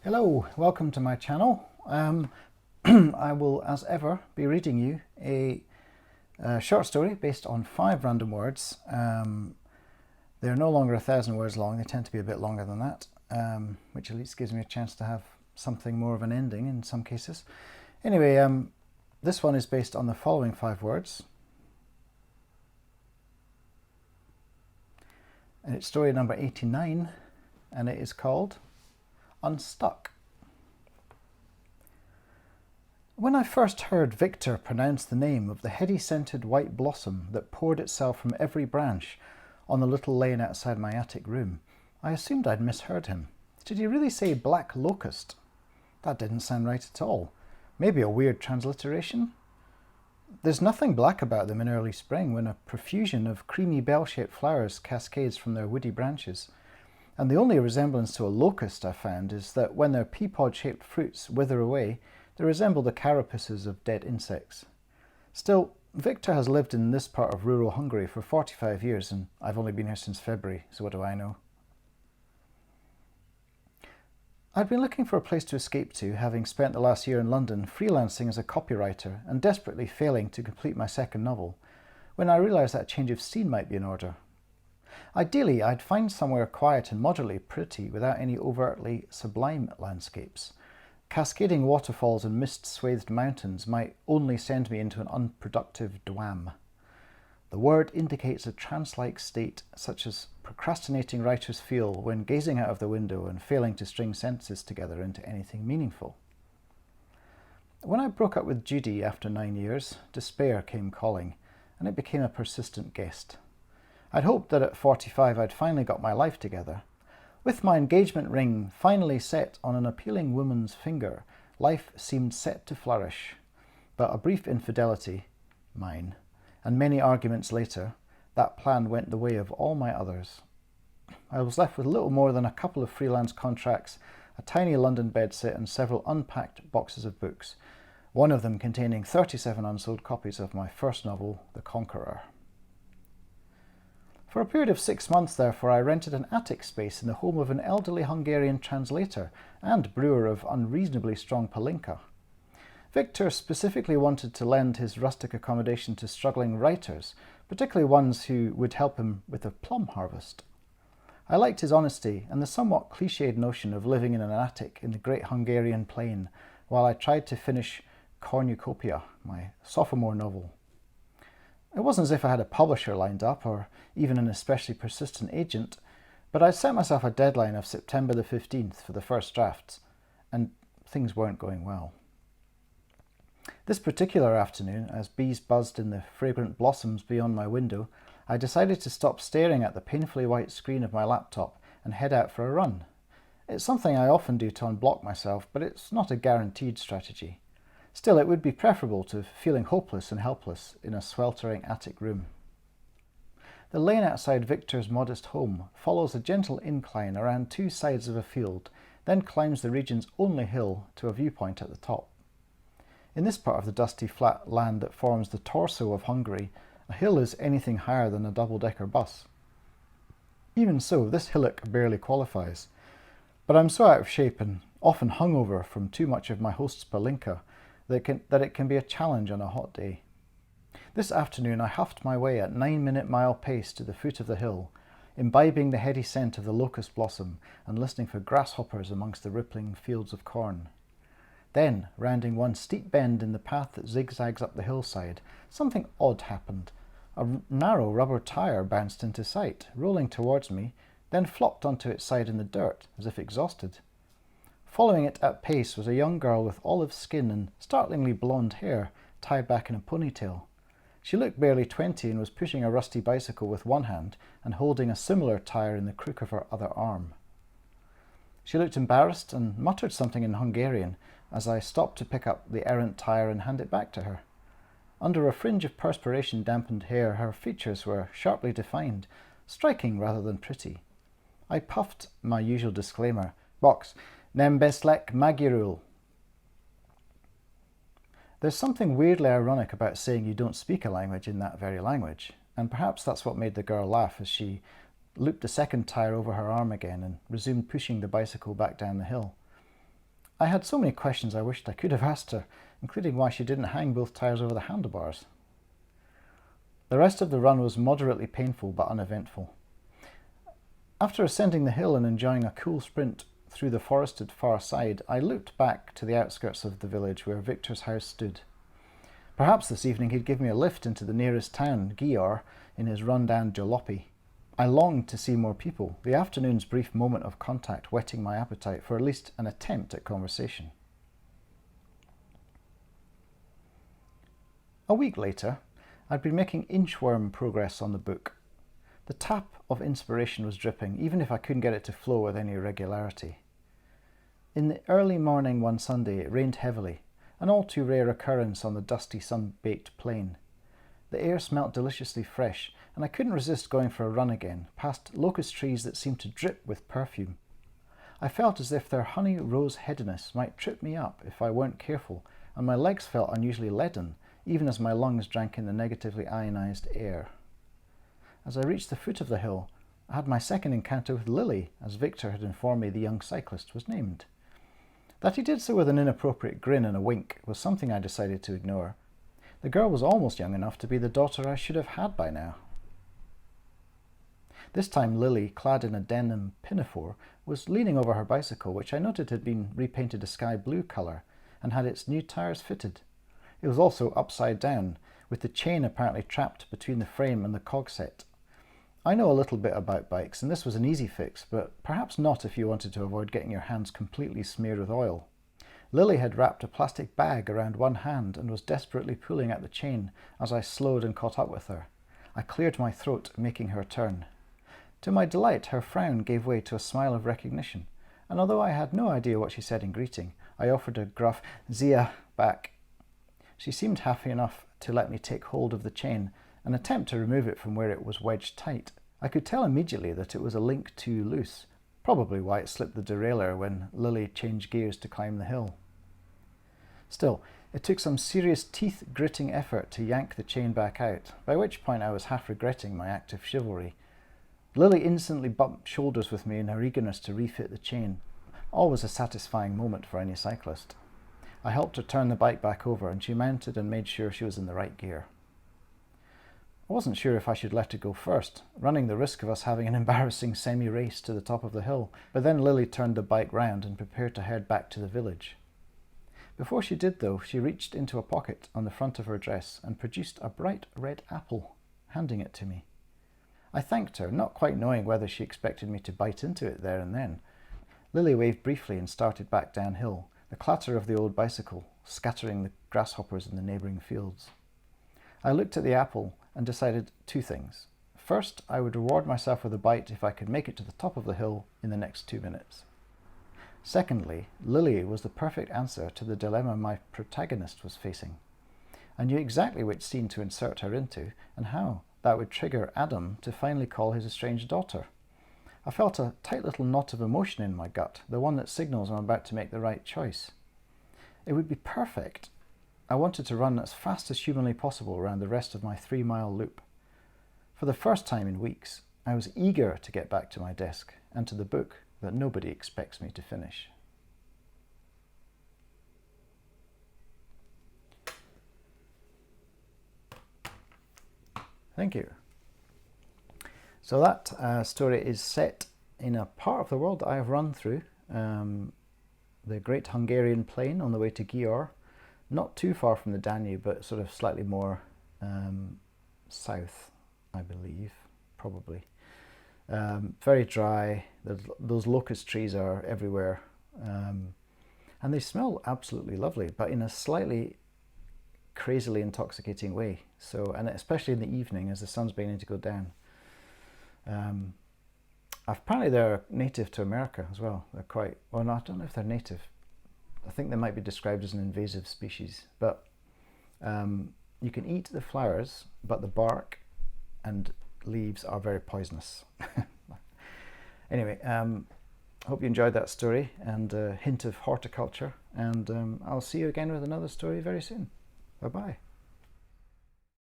Hello, welcome to my channel. I will, as ever, be reading you a short story based on 5 random words. They're no longer 1,000 words long, they tend to be a bit longer than that, which at least gives me a chance to have something more of an ending in some cases. Anyway, this one is based on the following 5 words. And it's story number 89, and it is called Unstuck. When I first heard Victor pronounce the name of the heady-scented white blossom that poured itself from every branch on the little lane outside my attic room, I assumed I'd misheard him. Did he really say black locust? That didn't sound right at all. Maybe a weird transliteration? There's nothing black about them in early spring when a profusion of creamy bell-shaped flowers cascades from their woody branches. And the only resemblance to a locust I've found is that when their pea-pod-shaped fruits wither away, they resemble the carapaces of dead insects. Still, Victor has lived in this part of rural Hungary for 45 years, and I've only been here since February, so what do I know? I'd been looking for a place to escape to, having spent the last year in London freelancing as a copywriter and desperately failing to complete my second novel, when I realised that a change of scene might be in order. Ideally, I'd find somewhere quiet and moderately pretty without any overtly sublime landscapes. Cascading waterfalls and mist-swathed mountains might only send me into an unproductive dwam. The word indicates a trance-like state such as procrastinating writers feel when gazing out of the window and failing to string sentences together into anything meaningful. When I broke up with Judy after 9 years, despair came calling, and it became a persistent guest. I'd hoped that at 45 I'd finally got my life together. With my engagement ring finally set on an appealing woman's finger, life seemed set to flourish. But a brief infidelity, mine, and many arguments later, that plan went the way of all my others. I was left with little more than a couple of freelance contracts, a tiny London bedsit, and several unpacked boxes of books, one of them containing 37 unsold copies of my first novel, The Conqueror. For a period of 6 months, therefore, I rented an attic space in the home of an elderly Hungarian translator and brewer of unreasonably strong palinka. Victor specifically wanted to lend his rustic accommodation to struggling writers, particularly ones who would help him with a plum harvest. I liked his honesty and the somewhat cliched notion of living in an attic in the great Hungarian plain while I tried to finish Cornucopia, my sophomore novel. It wasn't as if I had a publisher lined up or even an especially persistent agent, but I set myself a deadline of September the 15th for the first drafts, and things weren't going well. This particular afternoon, as bees buzzed in the fragrant blossoms beyond my window, I decided to stop staring at the painfully white screen of my laptop and head out for a run. It's something I often do to unblock myself, but it's not a guaranteed strategy. Still, it would be preferable to feeling hopeless and helpless in a sweltering attic room. The lane outside Victor's modest home follows a gentle incline around 2 sides of a field, then climbs the region's only hill to a viewpoint at the top. In this part of the dusty flat land that forms the torso of Hungary, a hill is anything higher than a double-decker bus. Even so, this hillock barely qualifies. But I'm so out of shape and often hungover from too much of my host's palinka that it can be a challenge on a hot day. This afternoon I huffed my way at 9-minute mile pace to the foot of the hill, imbibing the heady scent of the locust blossom and listening for grasshoppers amongst the rippling fields of corn. Then, rounding one steep bend in the path that zigzags up the hillside, something odd happened. A narrow rubber tyre bounced into sight, rolling towards me, then flopped onto its side in the dirt, as if exhausted. Following it at pace was a young girl with olive skin and startlingly blonde hair tied back in a ponytail. She looked barely 20 and was pushing a rusty bicycle with one hand and holding a similar tyre in the crook of her other arm. She looked embarrassed and muttered something in Hungarian as I stopped to pick up the errant tyre and hand it back to her. Under a fringe of perspiration-dampened hair, her features were sharply defined, striking rather than pretty. I puffed my usual disclaimer, "Box, nem beszélek magyarul." There's something weirdly ironic about saying you don't speak a language in that very language, and perhaps that's what made the girl laugh as she looped the second tyre over her arm again and resumed pushing the bicycle back down the hill. I had so many questions I wished I could have asked her, including why she didn't hang both tyres over the handlebars. The rest of the run was moderately painful but uneventful. After ascending the hill and enjoying a cool sprint through the forested far side, I looped back to the outskirts of the village where Victor's house stood. Perhaps this evening he'd give me a lift into the nearest town, Győr, in his run-down jalopy. I longed to see more people, the afternoon's brief moment of contact whetting my appetite for at least an attempt at conversation. A week later, I'd been making inchworm progress on the book. The tap of inspiration was dripping, even if I couldn't get it to flow with any regularity. In the early morning one Sunday, it rained heavily, an all too rare occurrence on the dusty, sun-baked plain. The air smelt deliciously fresh, and I couldn't resist going for a run again, past locust trees that seemed to drip with perfume. I felt as if their honey rose headiness might trip me up if I weren't careful, and my legs felt unusually leaden, even as my lungs drank in the negatively ionized air. As I reached the foot of the hill, I had my second encounter with Lily, as Victor had informed me the young cyclist was named. That he did so with an inappropriate grin and a wink was something I decided to ignore. The girl was almost young enough to be the daughter I should have had by now. This time Lily, clad in a denim pinafore, was leaning over her bicycle, which I noted had been repainted a sky blue colour and had its new tyres fitted. It was also upside down, with the chain apparently trapped between the frame and the cogset. I know a little bit about bikes, and this was an easy fix, but perhaps not if you wanted to avoid getting your hands completely smeared with oil. Lily had wrapped a plastic bag around one hand and was desperately pulling at the chain as I slowed and caught up with her. I cleared my throat, making her turn. To my delight, her frown gave way to a smile of recognition, and although I had no idea what she said in greeting, I offered a gruff "Zia" back. She seemed happy enough to let me take hold of the chain and attempt to remove it from where it was wedged tight. I could tell immediately that it was a link too loose, probably why it slipped the derailleur when Lily changed gears to climb the hill. Still, it took some serious teeth-gritting effort to yank the chain back out, by which point I was half regretting my act of chivalry. Lily instantly bumped shoulders with me in her eagerness to refit the chain, always a satisfying moment for any cyclist. I helped her turn the bike back over, and she mounted and made sure she was in the right gear. I wasn't sure if I should let her go first, running the risk of us having an embarrassing semi-race to the top of the hill, but then Lily turned the bike round and prepared to head back to the village. Before she did, though, she reached into a pocket on the front of her dress and produced a bright red apple, handing it to me. I thanked her, not quite knowing whether she expected me to bite into it there and then. Lily waved briefly and started back downhill, the clatter of the old bicycle scattering the grasshoppers in the neighbouring fields. I looked at the apple and decided two things. First, I would reward myself with a bite if I could make it to the top of the hill in the next 2 minutes. Secondly, Lily was the perfect answer to the dilemma my protagonist was facing. I knew exactly which scene to insert her into and how that would trigger Adam to finally call his estranged daughter. I felt a tight little knot of emotion in my gut, the one that signals I'm about to make the right choice. It would be perfect. I wanted to run as fast as humanly possible around the rest of my 3-mile loop. For the first time in weeks, I was eager to get back to my desk and to the book that nobody expects me to finish. Thank you. So that story is set in a part of the world that I have run through, the Great Hungarian Plain on the way to Győr, not too far from the Danube, but sort of slightly more south, I believe, probably. Very dry, those locust trees are everywhere, and they smell absolutely lovely, but in a slightly crazily intoxicating way. So, and especially in the evening as the sun's beginning to go down. Apparently they're native to America as well. They're quite, well, no, I don't know if they're native. I think they might be described as an invasive species, but you can eat the flowers, but the bark and leaves are very poisonous. Anyway, I hope you enjoyed that story and a hint of horticulture, and I'll see you again with another story very soon. Bye-bye.